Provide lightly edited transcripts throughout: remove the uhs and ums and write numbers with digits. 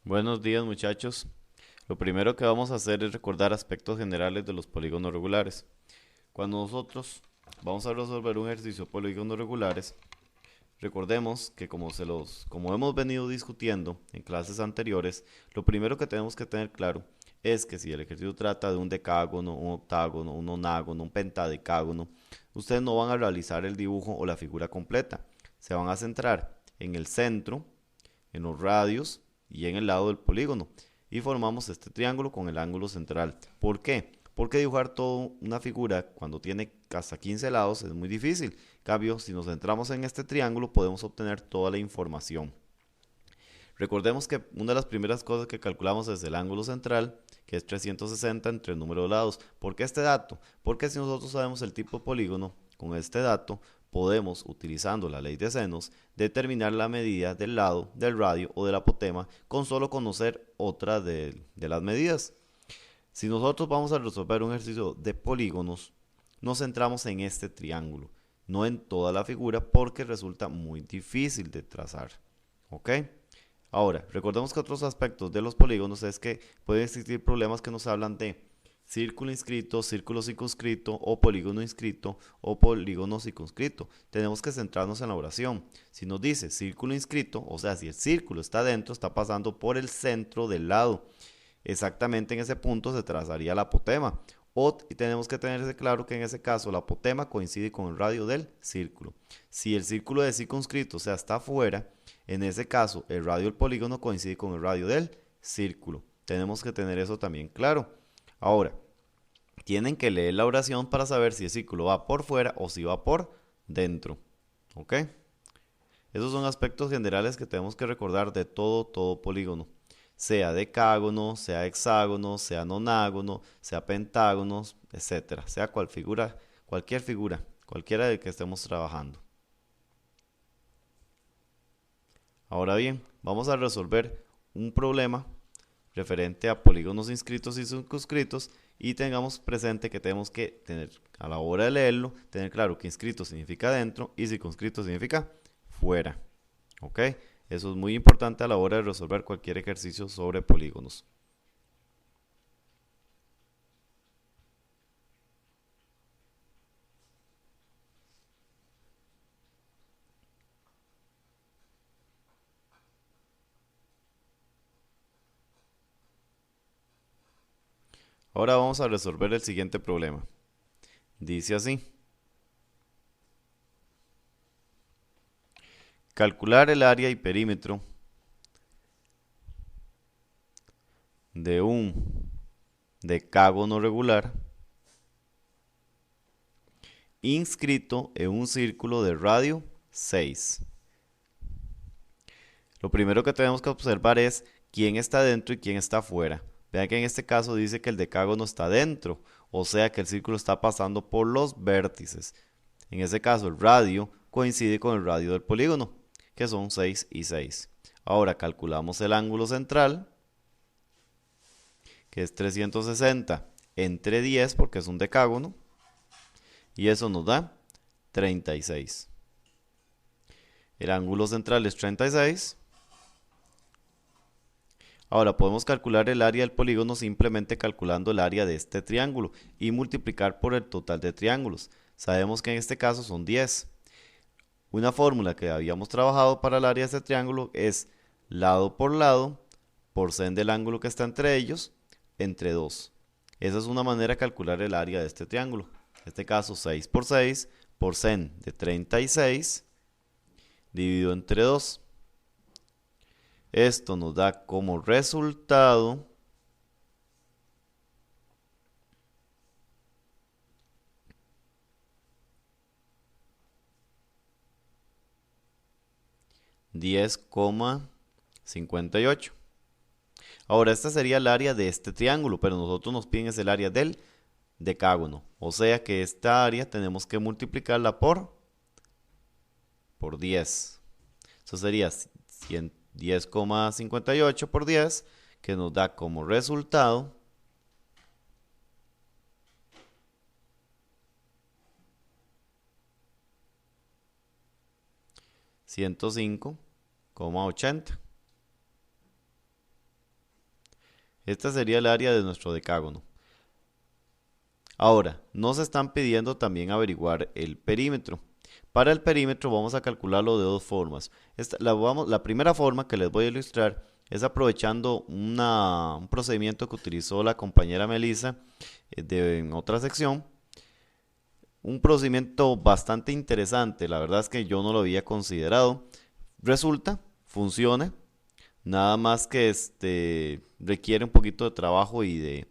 Buenos días muchachos. Lo primero que vamos a hacer es recordar aspectos generales de los polígonos regulares. Cuando nosotros vamos a resolver un ejercicio de polígonos regulares, recordemos que como hemos venido discutiendo en clases anteriores, lo primero que tenemos que tener claro es que si el ejercicio trata de un decágono, un octágono, un nonágono, un pentadecágono, ustedes no van a realizar el dibujo o la figura completa. Se van a centrar en el centro, en los radios y en el lado del polígono. Y formamos este triángulo con el ángulo central. ¿Por qué? Porque dibujar toda una figura cuando tiene hasta 15 lados es muy difícil. En cambio, si nos centramos en este triángulo, podemos obtener toda la información. Recordemos que una de las primeras cosas que calculamos es el ángulo central, que es 360 entre el número de lados. ¿Por qué este dato? Porque si nosotros sabemos el tipo de polígono, con este dato podemos, utilizando la ley de senos, determinar la medida del lado, del radio o del apotema con solo conocer otra de las medidas. Si nosotros vamos a resolver un ejercicio de polígonos, nos centramos en este triángulo, no en toda la figura porque resulta muy difícil de trazar. ¿Ok? Ahora, recordemos que otros aspectos de los polígonos es que pueden existir problemas que nos hablan de círculo inscrito, círculo circunscrito o polígono inscrito o polígono circunscrito. Tenemos que centrarnos en la oración. Si nos dice círculo inscrito, o sea, si el círculo está dentro, está pasando por el centro del lado. Exactamente en ese punto se trazaría el apotema. Y tenemos que tener claro que en ese caso el apotema coincide con el radio del círculo. Si el círculo de circunscrito, o sea, está afuera, en ese caso el radio del polígono coincide con el radio del círculo. Tenemos que tener eso también claro. Ahora, tienen que leer la oración para saber si el círculo va por fuera o si va por dentro. ¿Ok? Esos son aspectos generales que tenemos que recordar de todo polígono. Sea decágono, sea hexágono, sea nonágono, sea pentágono, etcétera. Sea cualquier figura, cualquiera de que estemos trabajando. Ahora bien, vamos a resolver un problema referente a polígonos inscritos y circunscritos y tengamos presente que tenemos que tener, a la hora de leerlo, tener claro que inscrito significa dentro y circunscrito significa fuera. ¿Ok? Eso es muy importante a la hora de resolver cualquier ejercicio sobre polígonos. Ahora vamos a resolver el siguiente problema. Dice así. Calcular el área y perímetro de un decágono regular inscrito en un círculo de radio 6. Lo primero que tenemos que observar es quién está dentro y quién está fuera. Vean que en este caso dice que el decágono está dentro, o sea que el círculo está pasando por los vértices. En este caso el radio coincide con el radio del polígono, que son 6 y 6. Ahora calculamos el ángulo central, que es 360 entre 10 porque es un decágono, y eso nos da 36. El ángulo central es 36. Ahora podemos calcular el área del polígono simplemente calculando el área de este triángulo y multiplicar por el total de triángulos. Sabemos que en este caso son 10. Una fórmula que habíamos trabajado para el área de este triángulo es lado por lado por sen del ángulo que está entre ellos entre 2. Esa es una manera de calcular el área de este triángulo. En este caso 6 por 6 por sen de 36 dividido entre 2. Esto nos da como resultado 10,58. Ahora, esta sería el área de este triángulo, pero nosotros nos piden es el área del decágono. O sea que esta área tenemos que multiplicarla por 10. Eso sería 10,58 por 10, que nos da como resultado 105,80. Este sería el área de nuestro decágono. Ahora, nos están pidiendo también averiguar el perímetro. Para el perímetro vamos a calcularlo de dos formas. La primera forma que les voy a ilustrar es aprovechando un procedimiento que utilizó la compañera Melissa en otra sección. Un procedimiento bastante interesante, la verdad es que yo no lo había considerado. Resulta, funciona, nada más que requiere un poquito de trabajo y de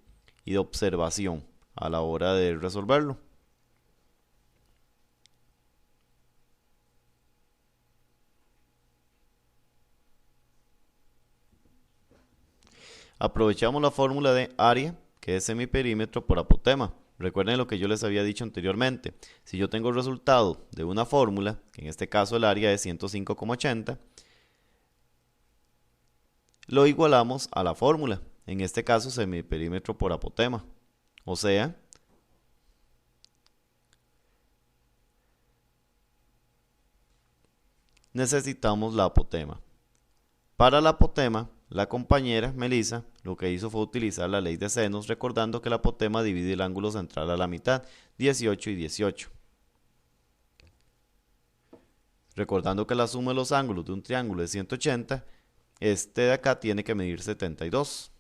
observación a la hora de resolverlo. Aprovechamos la fórmula de área, que es semiperímetro por apotema. Recuerden lo que yo les había dicho anteriormente. Si yo tengo el resultado de una fórmula, que en este caso el área es 105,80, lo igualamos a la fórmula, en este caso semiperímetro por apotema. O sea, necesitamos la apotema. Para la apotema, la compañera Melissa lo que hizo fue utilizar la ley de senos, recordando que la apotema divide el ángulo central a la mitad, 18 y 18. Recordando que la suma de los ángulos de un triángulo es 180, este de acá tiene que medir 72.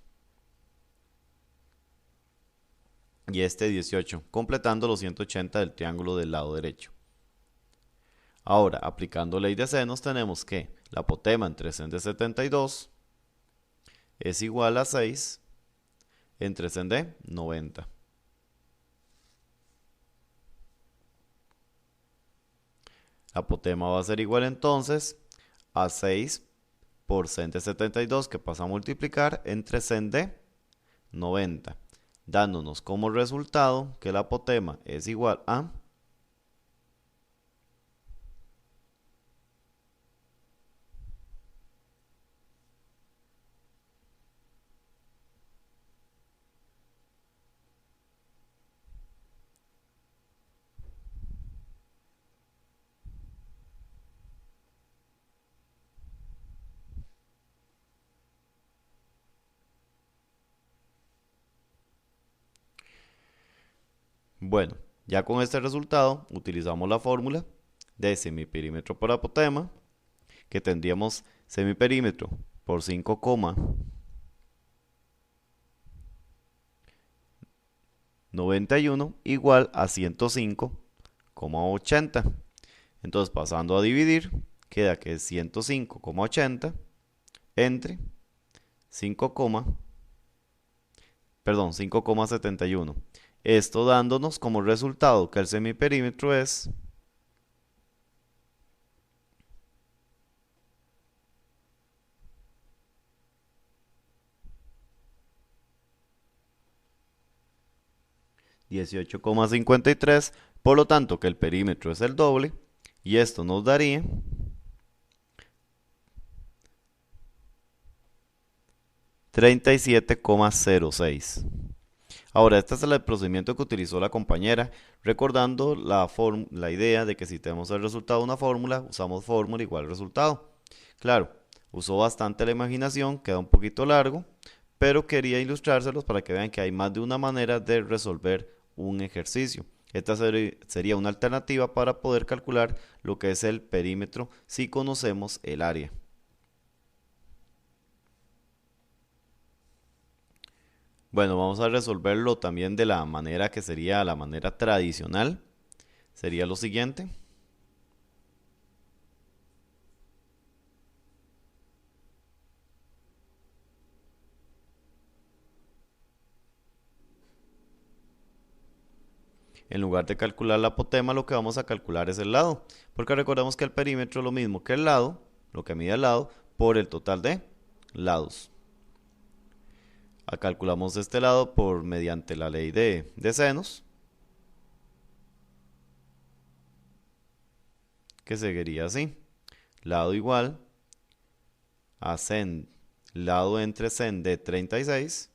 Y este 18, completando los 180 del triángulo del lado derecho. Ahora, aplicando ley de senos, tenemos que la apotema entre sen de 72 es igual a 6 entre sen de 90. La apotema va a ser igual entonces a 6 por sen de 72 que pasa a multiplicar entre sen de 90, dándonos como resultado que la apotema es igual a 'Bueno, ya con este resultado utilizamos la fórmula de semiperímetro por apotema, que tendríamos semiperímetro por 5,91 igual a 105,80. Entonces, pasando a dividir, queda que es 105,80 entre 5,71. Esto dándonos como resultado que el semiperímetro es 18,53, por lo tanto que el perímetro es el doble, y esto nos daría 37,06. Ahora, este es el procedimiento que utilizó la compañera, recordando la idea de que si tenemos el resultado de una fórmula, usamos fórmula igual resultado. Claro, usó bastante la imaginación, queda un poquito largo, pero quería ilustrárselos para que vean que hay más de una manera de resolver un ejercicio. Esta sería una alternativa para poder calcular lo que es el perímetro si conocemos el área. Bueno, vamos a resolverlo también de la manera que sería la manera tradicional. Sería lo siguiente. En lugar de calcular la apotema, lo que vamos a calcular es el lado. Porque recordemos que el perímetro es lo mismo que el lado, lo que mide el lado, por el total de lados. Calculamos este lado mediante la ley de senos, que seguiría así. Lado igual a sen, lado entre sen de 36,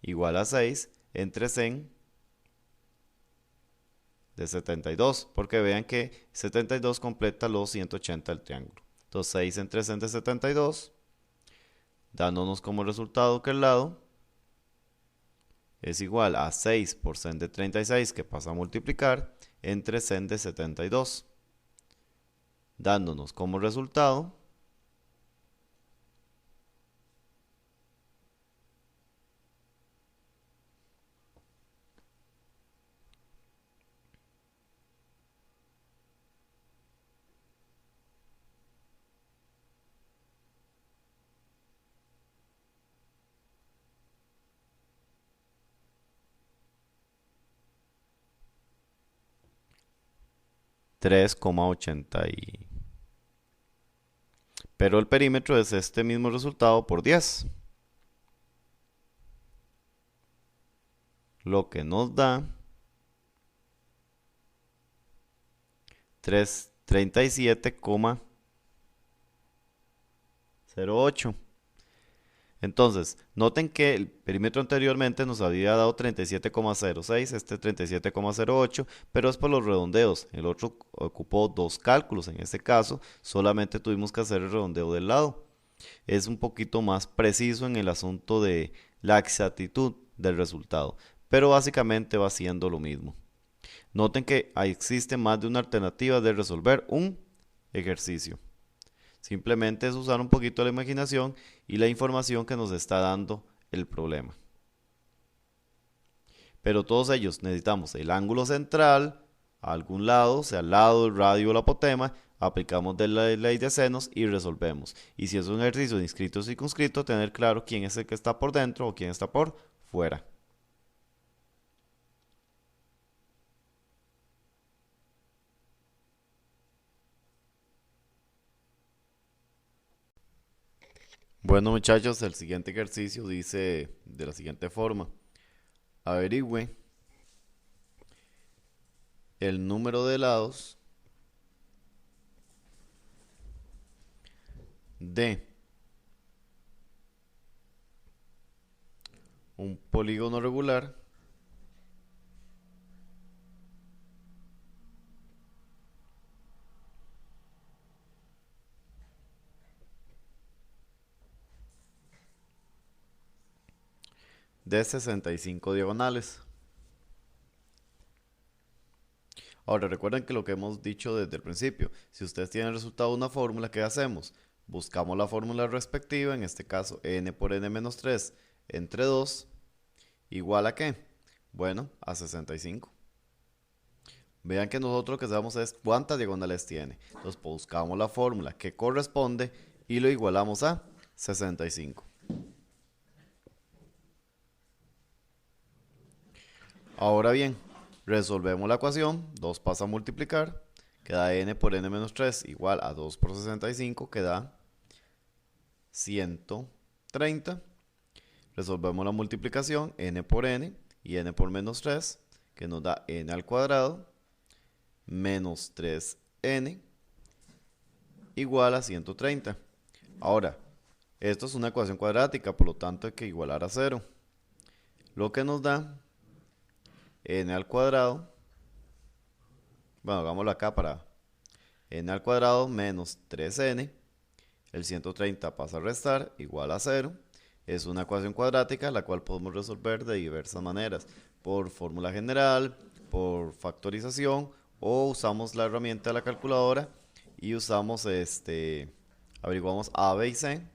igual a 6 entre sen de 72, porque vean que 72 completa los 180 del triángulo. Entonces 6 entre sen de 72 dándonos como resultado que el lado es igual a 6 por sen de 36 que pasa a multiplicar entre sen de 72, dándonos como resultado tres coma ochenta y... Pero el perímetro es este mismo resultado por 10, lo que nos da 37,08. Entonces, noten que el perímetro anteriormente nos había dado 37,06, este 37,08, pero es por los redondeos. El otro ocupó dos cálculos. En este caso, solamente tuvimos que hacer el redondeo del lado. Es un poquito más preciso en el asunto de la exactitud del resultado, pero básicamente va siendo lo mismo. Noten que existe más de una alternativa de resolver un ejercicio. Simplemente es usar un poquito la imaginación y la información que nos está dando el problema. Pero todos ellos necesitamos el ángulo central a algún lado, sea al lado, el radio o la apotema, aplicamos de la ley de senos y resolvemos. Y si es un ejercicio de inscrito o circunscrito, tener claro quién es el que está por dentro o quién está por fuera. Bueno muchachos, el siguiente ejercicio dice de la siguiente forma. Averigüe el número de lados de un polígono regular de 65 diagonales. Ahora recuerden que lo que hemos dicho desde el principio, si ustedes tienen el resultado de una fórmula, ¿qué hacemos? Buscamos la fórmula respectiva, en este caso n por n menos 3 entre 2, igual a ¿qué? Bueno, a 65. Vean que nosotros lo que sabemos es cuántas diagonales tiene. Entonces buscamos la fórmula que corresponde y lo igualamos a 65. Ahora bien, resolvemos la ecuación, 2 pasa a multiplicar, queda n por n menos 3 igual a 2 por 65, que da 130. Resolvemos la multiplicación, n por n y n por menos 3, que nos da n al cuadrado menos 3n igual a 130. Ahora, esto es una ecuación cuadrática, por lo tanto hay que igualar a 0. Lo que nos da n al cuadrado, bueno, hagámoslo acá para n al cuadrado menos 3n, el 130 pasa a restar, igual a 0. Es una ecuación cuadrática la cual podemos resolver de diversas maneras, por fórmula general, por factorización, o usamos la herramienta de la calculadora y usamos averiguamos a, b y c. En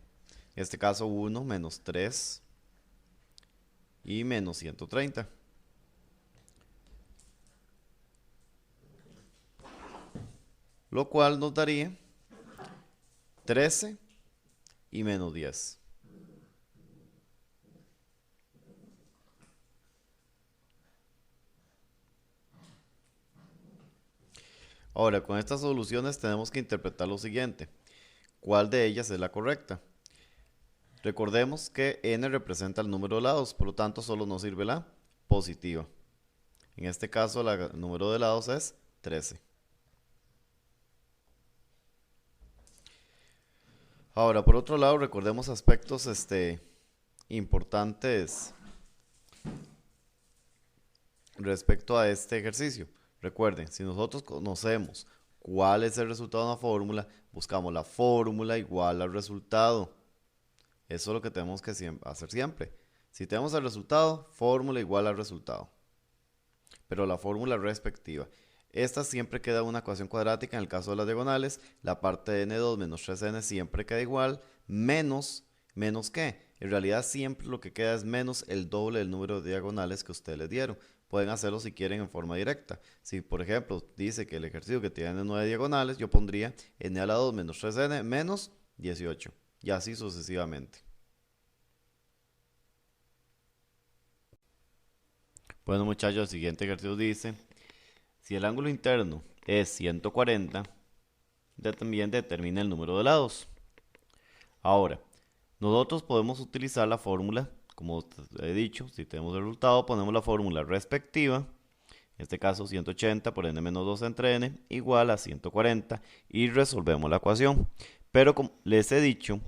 este caso 1 menos 3 y menos 130. Lo cual nos daría 13 y menos 10. Ahora, con estas soluciones tenemos que interpretar lo siguiente. ¿Cuál de ellas es la correcta? Recordemos que n representa el número de lados, por lo tanto solo nos sirve la positiva. En este caso, el número de lados es 13. Ahora, por otro lado, recordemos aspectos importantes respecto a este ejercicio. Recuerden, si nosotros conocemos cuál es el resultado de una fórmula, buscamos la fórmula igual al resultado. Eso es lo que tenemos que hacer siempre. Si tenemos el resultado, fórmula igual al resultado, pero la fórmula respectiva. Esta siempre queda una ecuación cuadrática en el caso de las diagonales. La parte de n2 menos 3n siempre queda igual, menos ¿qué? En realidad siempre lo que queda es menos el doble del número de diagonales que ustedes les dieron. Pueden hacerlo si quieren en forma directa. Si por ejemplo dice que el ejercicio que tiene 9 diagonales, yo pondría n a la 2 menos 3n menos 18. Y así sucesivamente. Bueno muchachos, el siguiente ejercicio dice, si el ángulo interno es 140, también determina el número de lados. Ahora, nosotros podemos utilizar la fórmula, como he dicho, si tenemos el resultado, ponemos la fórmula respectiva, en este caso 180 por n menos 2 entre n, igual a 140, y resolvemos la ecuación. Pero como les he dicho,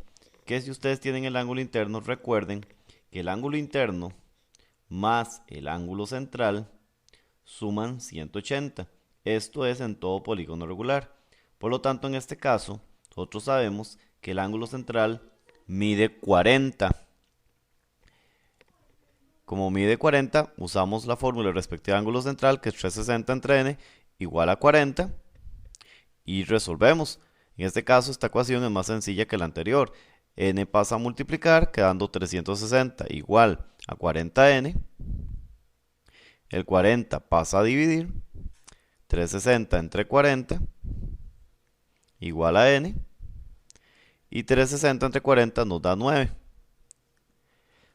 que si ustedes tienen el ángulo interno, recuerden que el ángulo interno más el ángulo central suman 180. Esto es en todo polígono regular. Por lo tanto, en este caso, nosotros sabemos que el ángulo central mide 40. Como mide 40, usamos la fórmula respectiva al ángulo central, que es 360 entre n, igual a 40, y resolvemos. En este caso, esta ecuación es más sencilla que la anterior. N pasa a multiplicar, quedando 360 igual a 40n. El 40 pasa a dividir. 360 entre 40 igual a n. Y 360 entre 40 nos da 9.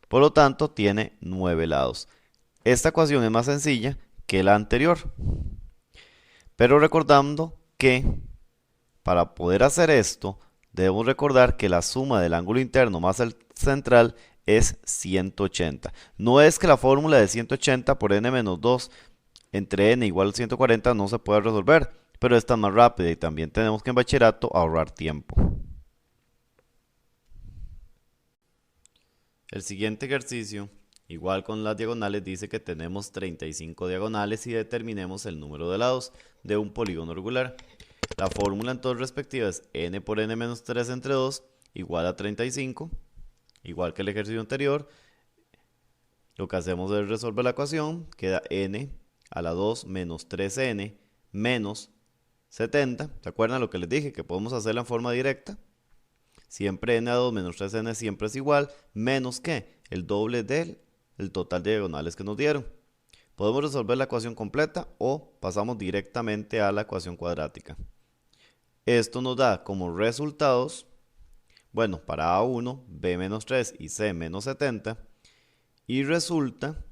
Por lo tanto, tiene 9 lados. Esta ecuación es más sencilla que la anterior. Pero recordando que para poder hacer esto, debemos recordar que la suma del ángulo interno más el central es 180. No es que la fórmula de 180 por n menos 2 entre n igual a 140 no se pueda resolver, pero esta es más rápida y también tenemos que en bachillerato ahorrar tiempo. El siguiente ejercicio, igual con las diagonales, dice que tenemos 35 diagonales y determinemos el número de lados de un polígono regular. La fórmula entonces respectiva es n por n menos 3 entre 2 igual a 35, igual que el ejercicio anterior. Lo que hacemos es resolver la ecuación, queda n a la 2 menos 3n menos 70. ¿Se acuerdan lo que les dije? Que podemos hacerla en forma directa. Siempre n a 2 menos 3n siempre es igual, menos que el doble del total de diagonales que nos dieron. Podemos resolver la ecuación completa o pasamos directamente a la ecuación cuadrática. Esto nos da como resultados, bueno, para A1, B menos 3 y C menos 70, y resulta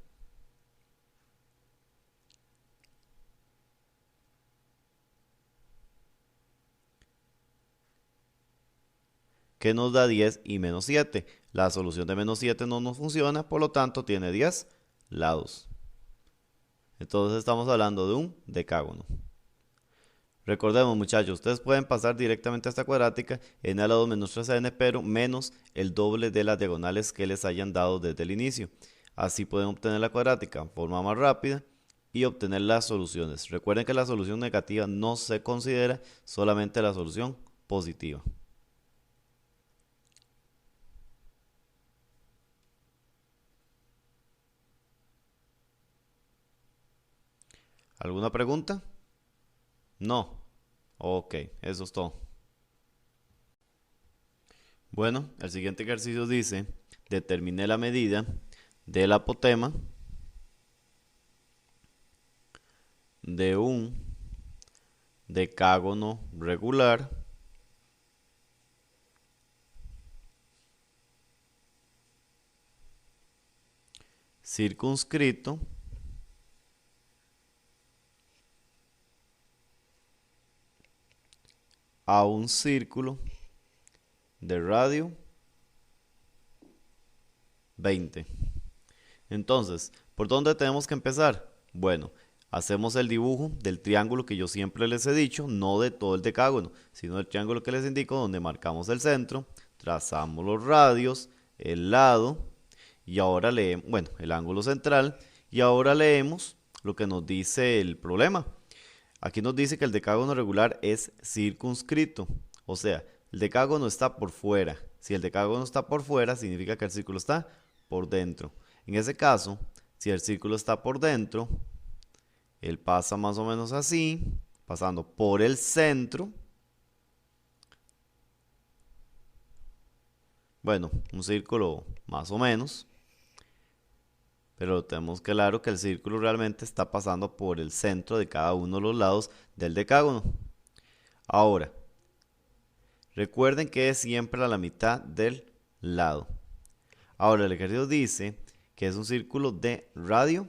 que nos da 10 y menos 7. La solución de menos 7 no nos funciona, por lo tanto tiene 10 lados. Entonces estamos hablando de un decágono. Recordemos muchachos, ustedes pueden pasar directamente a esta cuadrática, n a la 2 menos 3n, pero menos el doble de las diagonales que les hayan dado desde el inicio. Así pueden obtener la cuadrática en forma más rápida y obtener las soluciones. Recuerden que la solución negativa no se considera, solamente la solución positiva. ¿Alguna pregunta? No. Ok, eso es todo. Bueno, el siguiente ejercicio dice, determine la medida del apotema de un decágono regular circunscrito a un círculo de radio 20. Entonces, ¿por dónde tenemos que empezar? Bueno, hacemos el dibujo del triángulo que yo siempre les he dicho, no de todo el decágono, sino del triángulo que les indico, donde marcamos el centro, trazamos los radios, el lado, y ahora leemos, bueno, el ángulo central, y ahora leemos lo que nos dice el problema. Aquí nos dice que el decágono regular es circunscrito, o sea, el decágono está por fuera, Si el decágono está por fuera, significa que el círculo está por dentro. En ese caso, si el círculo está por dentro, él pasa más o menos así, pasando por el centro. Bueno, un círculo más o menos. Pero tenemos claro que el círculo realmente está pasando por el centro de cada uno de los lados del decágono. Ahora, recuerden que es siempre a la mitad del lado. Ahora, el ejercicio dice que es un círculo de radio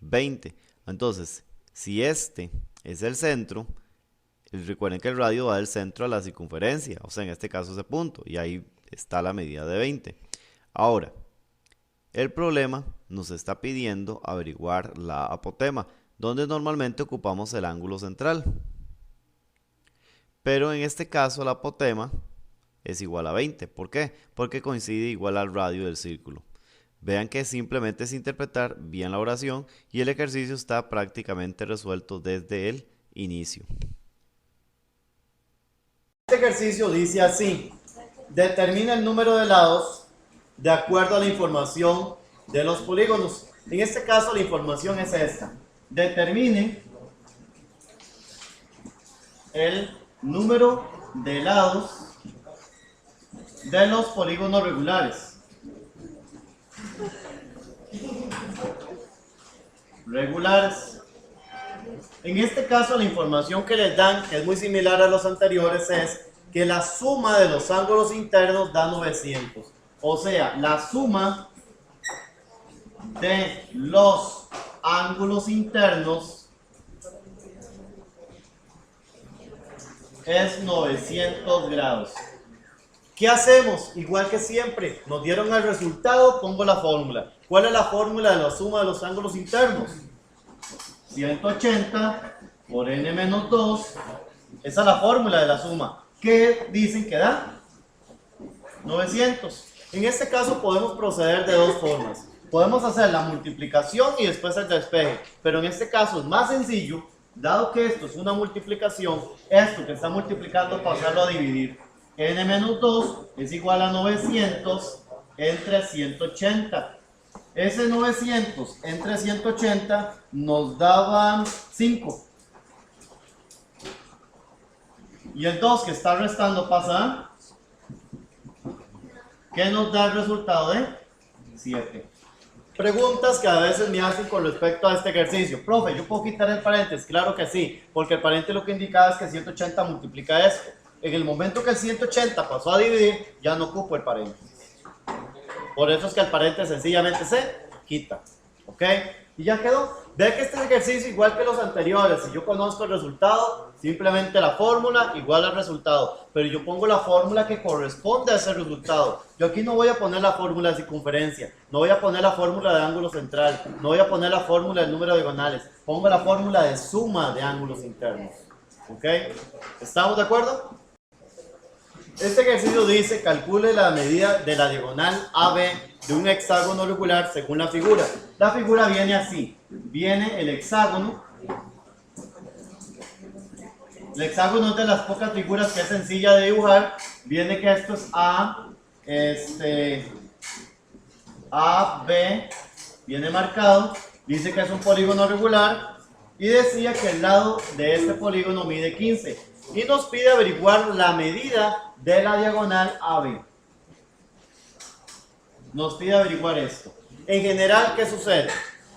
20. Entonces, si este es el centro, recuerden que el radio va del centro a la circunferencia, o sea, en este caso ese punto, y ahí está la medida de 20. Ahora, el problema nos está pidiendo averiguar la apotema, donde normalmente ocupamos el ángulo central. Pero en este caso la apotema es igual a 20. ¿Por qué? Porque coincide igual al radio del círculo. Vean que simplemente es interpretar bien la oración y el ejercicio está prácticamente resuelto desde el inicio. Este ejercicio dice así: determina el número de lados de acuerdo a la información de los polígonos. En este caso la información es esta: determine el número de lados de los polígonos regulares. En este caso la información que les dan, que es muy similar a los anteriores, es que la suma de los ángulos internos da 900. O sea, la suma de los ángulos internos es 900 grados. ¿Qué hacemos? Igual que siempre, nos dieron el resultado, pongo la fórmula. ¿Cuál es la fórmula de la suma de los ángulos internos? 180 por n menos 2. Esa es la fórmula de la suma. ¿Qué dicen que da? 900. En este caso podemos proceder de dos formas. Podemos hacer la multiplicación y después el despeje. Pero en este caso es más sencillo, dado que esto es una multiplicación, esto que está multiplicando pasarlo a dividir. N menos 2 es igual a 900 entre 180. Ese 900 entre 180 nos daban 5. Y el 2 que está restando pasa a... ¿Qué nos da el resultado de? 7. Preguntas que a veces me hacen con respecto a este ejercicio. Profe, ¿yo puedo quitar el paréntesis? Claro que sí, porque el paréntesis lo que indicaba es que 180 multiplica esto. En el momento que el 180 pasó a dividir, ya no ocupo el paréntesis. Por eso es que el paréntesis sencillamente se quita. ¿Ok? Y ya quedó. Ve que este ejercicio, igual que los anteriores, si yo conozco el resultado, simplemente la fórmula igual al resultado. Pero yo pongo la fórmula que corresponde a ese resultado. Yo aquí no voy a poner la fórmula de circunferencia, no voy a poner la fórmula de ángulo central, no voy a poner la fórmula del número de diagonales. Pongo la fórmula de suma de ángulos internos. ¿Ok? ¿Estamos de acuerdo? Este ejercicio dice: calcule la medida de la diagonal AB de un hexágono regular según la figura. La figura viene así. Viene el hexágono. El hexágono es de las pocas figuras que es sencilla de dibujar. Viene que esto es A, B, viene marcado. Dice que es un polígono regular. Y decía que el lado de este polígono mide 15. Y nos pide averiguar la medida de la diagonal AB. Nos pide averiguar esto. En general, ¿qué sucede?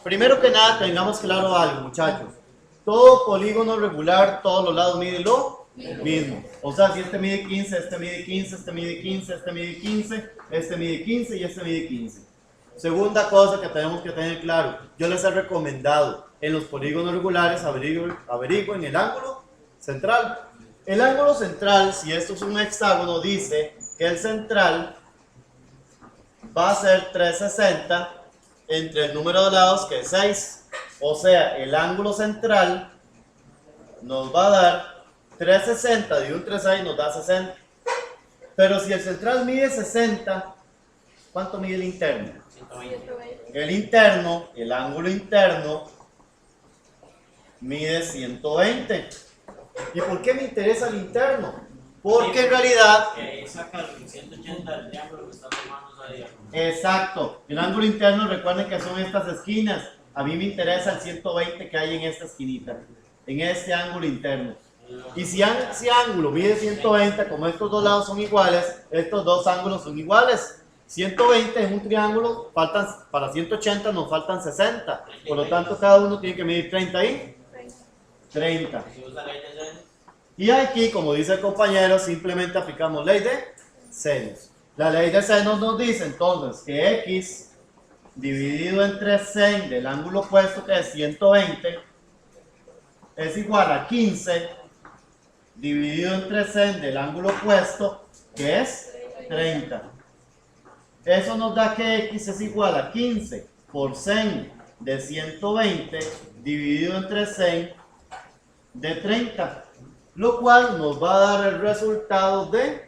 Primero que nada, tengamos claro algo, muchachos. Todo polígono regular, todos los lados miden lo mismo. O sea, si este mide 15, este mide 15, este mide 15, este mide 15, este mide 15 y este mide 15. Segunda cosa que tenemos que tener claro. Yo les he recomendado en los polígonos regulares averigüen el ángulo central. El ángulo central, si esto es un hexágono, dice que el central va a ser 360 entre el número de lados, que es 6. O sea, el ángulo central nos va a dar 360 de un 3,6 nos da 60. Pero si el central mide 60, ¿cuánto mide el interno? 120. El interno, el ángulo interno, mide 120. ¿Y por qué me interesa el interno? Porque en realidad... saca el 180 del triángulo que está formando esa diagonal. Exacto. El ángulo interno, recuerden que son estas esquinas. A mí me interesa el 120 que hay en esta esquinita, en este ángulo interno. Y si ese ángulo mide 120, como estos dos lados son iguales, estos dos ángulos son iguales. 120 en un triángulo, para 180 nos faltan 60. Por lo tanto, cada uno tiene que medir 30 y 30. Y aquí, como dice el compañero, simplemente aplicamos ley de senos. La ley de senos nos dice entonces que x dividido entre sen del ángulo opuesto, que es 120, es igual a 15 dividido entre sen del ángulo opuesto, que es 30. Eso nos da que x es igual a 15 por sen de 120 dividido entre sen de 30, lo cual nos va a dar el resultado de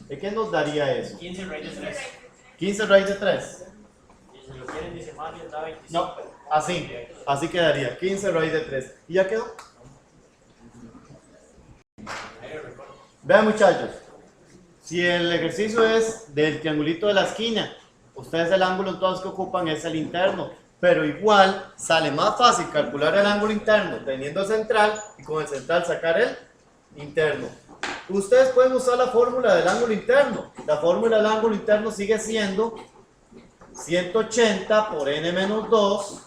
qué nos daría eso. 15 raíz de 3. 15 raíz de 3. Y si lo quieren decimal, les da 25. No, así quedaría, 15 raíz de 3. ¿Y ya quedó? Vean, muchachos, si el ejercicio es del triangulito de la esquina, ustedes el ángulo entonces que ocupan es el interno, pero igual sale más fácil calcular el ángulo interno teniendo el central y con el central sacar el interno. Ustedes pueden usar la fórmula del ángulo interno. La fórmula del ángulo interno sigue siendo 180 por n menos 2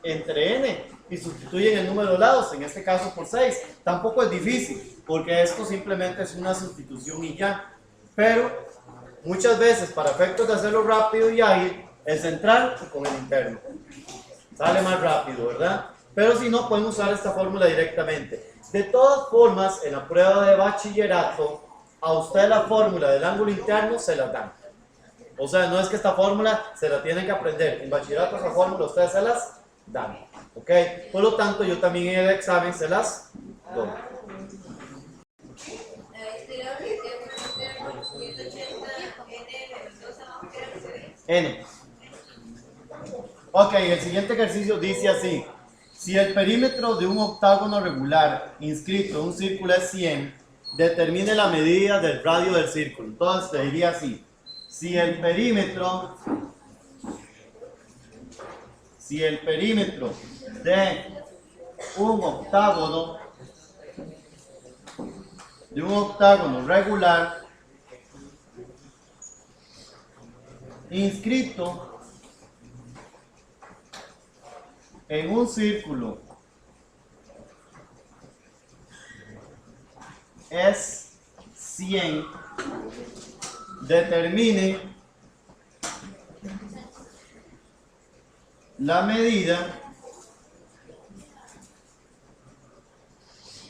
entre n, y sustituyen el número de lados, en este caso por 6. Tampoco es difícil, porque esto simplemente es una sustitución y ya. Pero muchas veces, para efectos de hacerlo rápido y ágil, el central con el interno sale más rápido, ¿verdad? Pero si no, pueden usar esta fórmula directamente. De todas formas, en la prueba de bachillerato, a usted la fórmula del ángulo interno se la dan. O sea, no es que esta fórmula se la tienen que aprender. En bachillerato esa fórmula ustedes se las dan. ¿Ok? Por lo tanto, yo también en el examen se las doy. N. Ok, el siguiente ejercicio dice así. Si el perímetro de un octágono regular inscrito en un círculo es 100, determine la medida del radio del círculo. Entonces te diría así. Si el perímetro de un octágono regular inscrito en un círculo es 100, determine la medida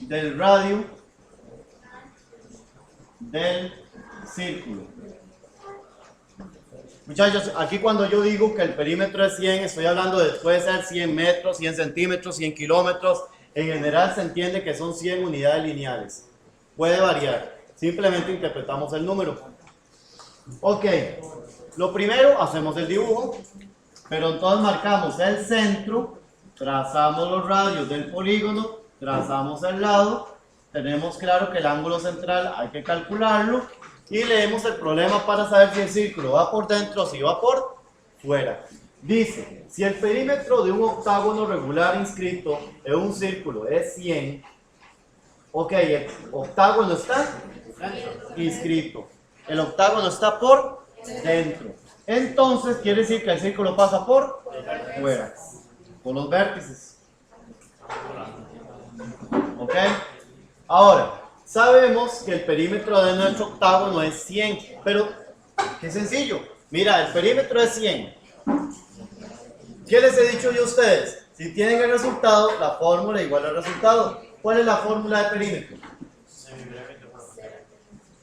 del radio del círculo. Muchachos, aquí cuando yo digo que el perímetro es 100, estoy hablando de puede ser 100 metros, 100 centímetros, 100 kilómetros. En general se entiende que son 100 unidades lineales. Puede variar. Simplemente interpretamos el número. Ok. Lo primero, hacemos el dibujo. Pero entonces marcamos el centro, trazamos los radios del polígono, trazamos el lado. Tenemos claro que el ángulo central hay que calcularlo. Y leemos el problema para saber si el círculo va por dentro o si va por fuera. Dice, si el perímetro de un octágono regular inscrito en un círculo es 100, ok, el octágono está inscrito. El octágono está por dentro. Entonces quiere decir que el círculo pasa por fuera, por los vértices. Ok, ahora. Sabemos que el perímetro de nuestro octágono es 100, pero qué sencillo. Mira, el perímetro es 100. ¿Qué les he dicho yo a ustedes? Si tienen el resultado, la fórmula igual al resultado. ¿Cuál es la fórmula del perímetro?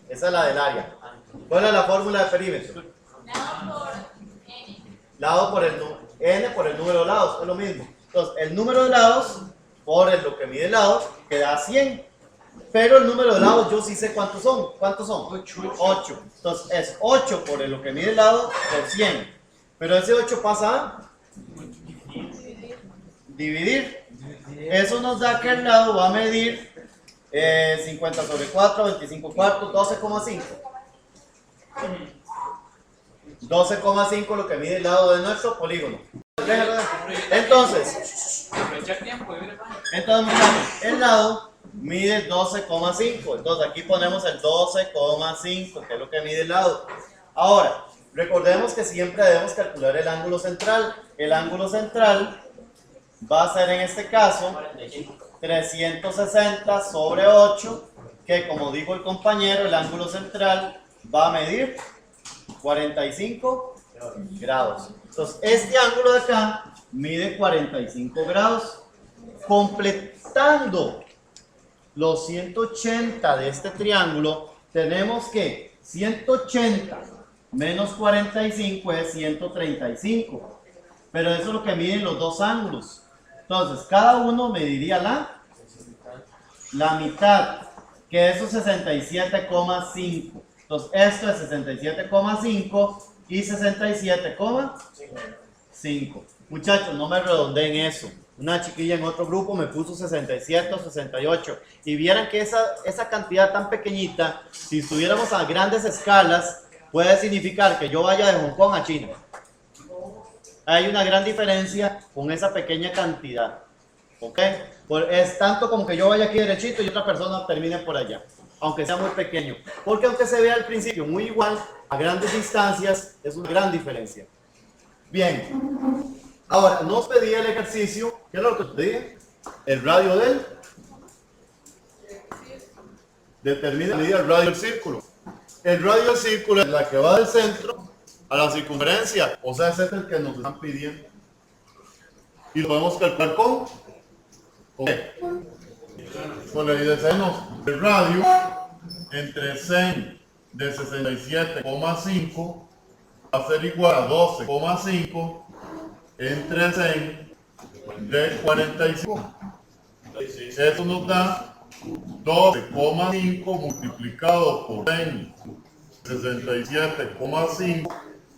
Esa es la del área. ¿Cuál es la fórmula del perímetro? Lado por n por el número de lados, es lo mismo. Entonces, el número de lados por lo que mide el lado queda 100. Pero el número de lados yo sí sé cuántos son. ¿Cuántos son? 8. Entonces es 8 por lo que mide el lado por 100. Pero ese 8 pasa a dividir. Eso nos da que el lado va a medir 50 sobre 4, 25 cuartos, 12,5. 12,5 lo que mide el lado de nuestro polígono. Entonces, muchachos, el lado mide 12,5. Entonces aquí ponemos el 12,5, que es lo que mide el lado. Ahora, recordemos que siempre debemos calcular el ángulo central. El ángulo central va a ser en este caso 360 sobre 8, que como dijo el compañero, el ángulo central va a medir 45 grados. Entonces, este ángulo de acá mide 45 grados. Completando los 180 de este triángulo, tenemos que 180 menos 45 es 135. Pero eso es lo que miden los dos ángulos. Entonces, cada uno mediría la mitad, que eso es 67,5. Entonces, esto es 67,5 y 67,5. Muchachos, no me redondeen eso. Una chiquilla en otro grupo me puso 67 o 68. Y vieran que esa cantidad tan pequeñita, si estuviéramos a grandes escalas, puede significar que yo vaya de Hong Kong a China. Hay una gran diferencia con esa pequeña cantidad. ¿Ok? Es tanto como que yo vaya aquí derechito y otra persona termine por allá. Aunque sea muy pequeño. Porque aunque se vea al principio muy igual, a grandes distancias es una gran diferencia. Bien. Ahora, nos pedía el ejercicio. ¿Qué es lo que te dije? El radio del. Determina el radio del círculo. El radio del círculo es la que va del centro a la circunferencia. O sea, ese es el que nos están pidiendo. Y lo podemos calcular con la ley de seno. El radio entre sen de 67,5 va a ser igual a 12,5 entre sen de 45. Eso nos da 12,5 multiplicado por sen 67,5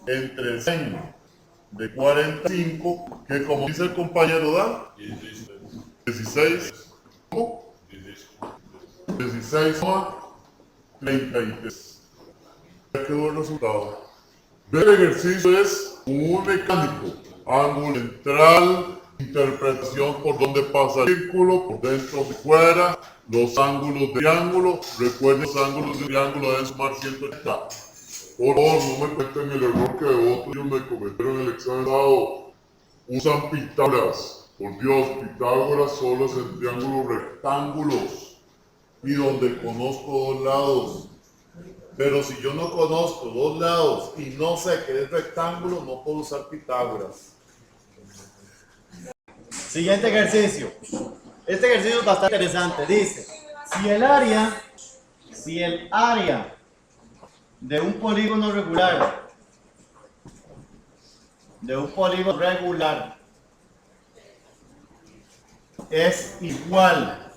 entre sen de 45, que como dice el compañero da 16,33. Ya quedó el resultado. El ejercicio es un mecánico, ángulo central, interpretación por donde pasa el círculo, por dentro y fuera, los ángulos de triángulo. Recuerden, los ángulos de triángulo deben sumar 180. Por favor, no me cuenten el error que otros me cometieron en el examen dado. Usan Pitágoras. Por Dios, Pitágoras solo es en triángulos rectángulos y donde conozco dos lados. Pero si yo no conozco dos lados y no sé que es rectángulo, no puedo usar Pitágoras. Siguiente ejercicio. Este ejercicio es bastante interesante. Dice, si el área de un polígono regular, es igual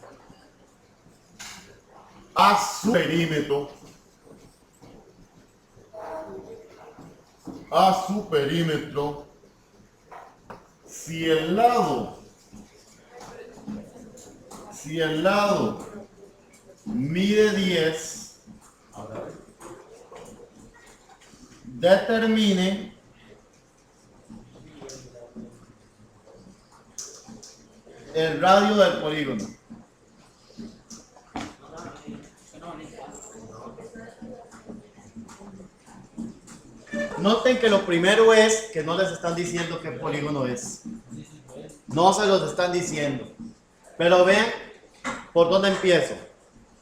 a su perímetro, si el lado mide 10, determine el radio del polígono. Noten que lo primero es que no les están diciendo qué polígono es. No se los están diciendo. Pero vean por dónde empiezo.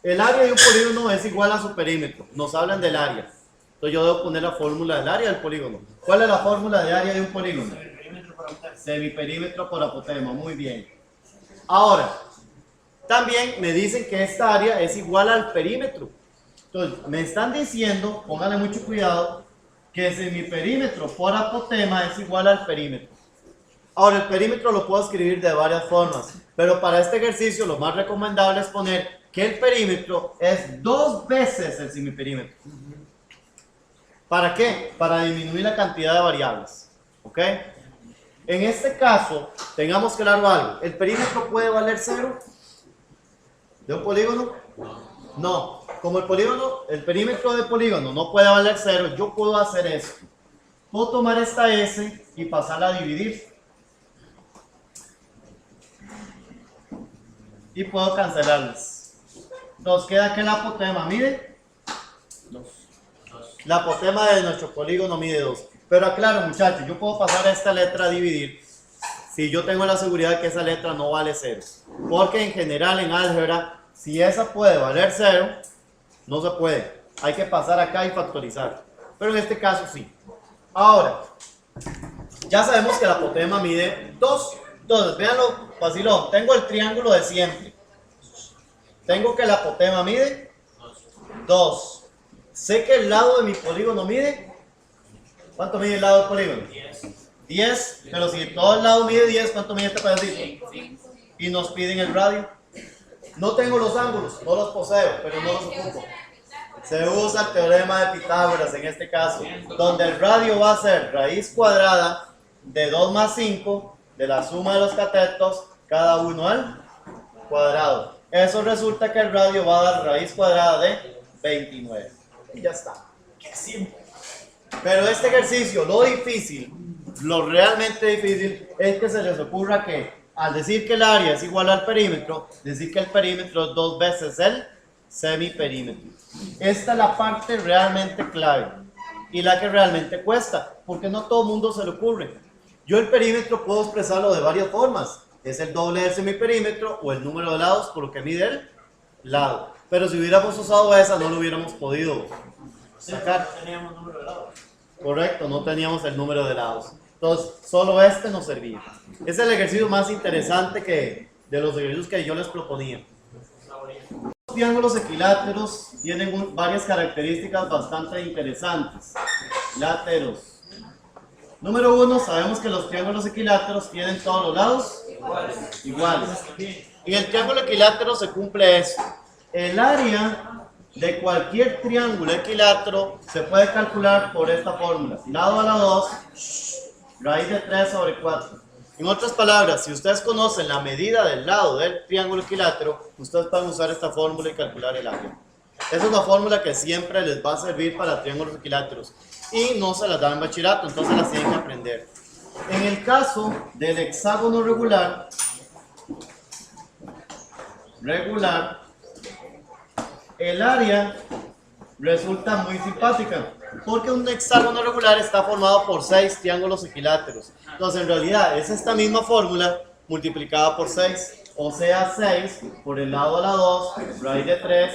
El área de un polígono es igual a su perímetro. Nos hablan del área. Entonces yo debo poner la fórmula del área del polígono. ¿Cuál es la fórmula de área de un polígono? Semiperímetro por apotema. Muy bien. Ahora, también me dicen que esta área es igual al perímetro. Entonces, me están diciendo, pónganle mucho cuidado, que semiperímetro por apotema es igual al perímetro. Ahora, el perímetro lo puedo escribir de varias formas, pero para este ejercicio lo más recomendable es poner que el perímetro es 2 veces el semiperímetro. ¿Para qué? Para disminuir la cantidad de variables. ¿Ok? En este caso, tengamos claro algo. ¿El perímetro puede valer 0 de un polígono? No, como el perímetro del polígono no puede valer 0, yo puedo hacer esto. Puedo tomar esta S y pasarla a dividir. Y puedo cancelarlas. Nos queda que la apotema mide 2. La apotema de nuestro polígono mide 2. Pero aclaro, muchachos, yo puedo pasar esta letra a dividir si yo tengo la seguridad de que esa letra no vale 0. Porque en general en álgebra, si esa puede valer 0, no se puede. Hay que pasar acá y factorizar. Pero en este caso sí. Ahora, ya sabemos que la apotema mide 2. Entonces, véanlo, vacilón. Tengo el triángulo de siempre. Tengo que la apotema mide 2. Sé que el lado de mi polígono mide. ¿Cuánto mide el lado del polígono? 10. Pero si todo el lado mide 10, ¿cuánto mide este pedacito? Y nos piden el radio. No tengo los ángulos, no los poseo, pero no los ocupo. Se usa el teorema de Pitágoras en este caso, donde el radio va a ser raíz cuadrada de 2 más 5 de la suma de los catetos, cada uno al cuadrado. Eso resulta que el radio va a dar raíz cuadrada de 29. Y ya está. ¡Qué simple! Pero este ejercicio, lo difícil, lo realmente difícil, es que se les ocurra que al decir que el área es igual al perímetro, decir que el perímetro es 2 veces el semiperímetro. Esta es la parte realmente clave y la que realmente cuesta, porque no todo el mundo se le ocurre. Yo el perímetro puedo expresarlo de varias formas. Es el doble del semiperímetro o el número de lados por lo que mide el lado. Pero si hubiéramos usado esa, no lo hubiéramos podido sacar. No teníamos número de lados. Correcto, no teníamos el número de lados. Entonces, solo este nos servía. Es el ejercicio más interesante de los ejercicios que yo les proponía. Los triángulos equiláteros tienen varias características bastante interesantes. Láteros. Número 1, sabemos que los triángulos equiláteros tienen todos los lados iguales. Y el triángulo equilátero se cumple esto. El área de cualquier triángulo equilátero se puede calcular por esta fórmula. Lado a la 2, raíz de 3 sobre 4. En otras palabras, si ustedes conocen la medida del lado del triángulo equilátero, ustedes pueden usar esta fórmula y calcular el área. Esa es una fórmula que siempre les va a servir para triángulos equiláteros y no se las dan en bachillerato, entonces las tienen que aprender. En el caso del hexágono regular, el área resulta muy simpática, porque un hexágono regular está formado por 6 triángulos equiláteros. Entonces, en realidad, es esta misma fórmula multiplicada por 6. O sea, 6 por el lado a la 2, raíz de 3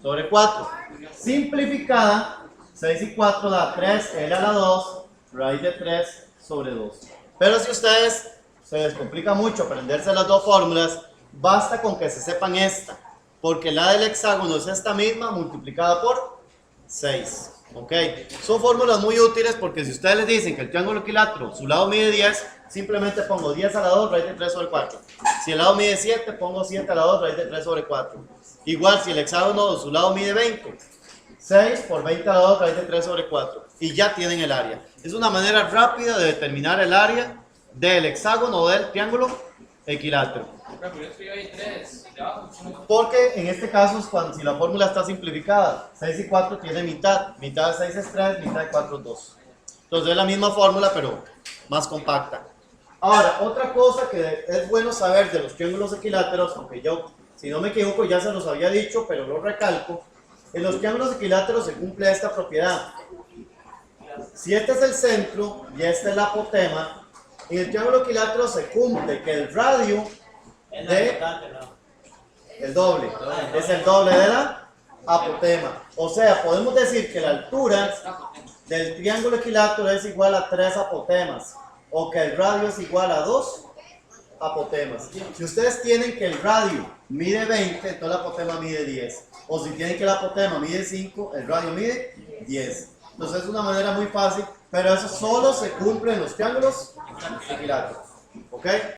sobre 4. Simplificada, 6 y 4 da 3L a la 2, raíz de 3 sobre 2. Pero si ustedes se les complica mucho aprenderse las dos fórmulas, basta con que se sepan esta. Porque la del hexágono es esta misma multiplicada por 6. ¿Ok? Son fórmulas muy útiles porque si ustedes les dicen que el triángulo equilátero, su lado mide 10, simplemente pongo 10 a la 2, raíz de 3 sobre 4. Si el lado mide 7, pongo 7 a la 2, raíz de 3 sobre 4. Igual si el hexágono, su lado mide 20, 6 por 20 a la 2, raíz de 3 sobre 4. Y ya tienen el área. Es una manera rápida de determinar el área del hexágono o del triángulo equilátero. Porque en este caso es cuando si la fórmula está simplificada, 6 y 4 tiene mitad, mitad de 6 es 3, mitad de 4 es 2. Entonces es la misma fórmula pero más compacta. Ahora, otra cosa que es bueno saber de los triángulos equiláteros, aunque yo, si no me equivoco, ya se los había dicho, pero lo recalco, en los triángulos equiláteros se cumple esta propiedad. Si este es el centro y este es la apotema, en el triángulo equilátero se cumple que el radio el doble, es el doble de la apotema. O sea, podemos decir que la altura del triángulo equilátero es igual a 3 apotemas, o que el radio es igual a 2 apotemas. Si ustedes tienen que el radio mide 20, entonces la apotema mide 10. O si tienen que la apotema mide 5, el radio mide 10. Entonces es una manera muy fácil, pero eso solo se cumple en los triángulos equiláteros. ¿Ok?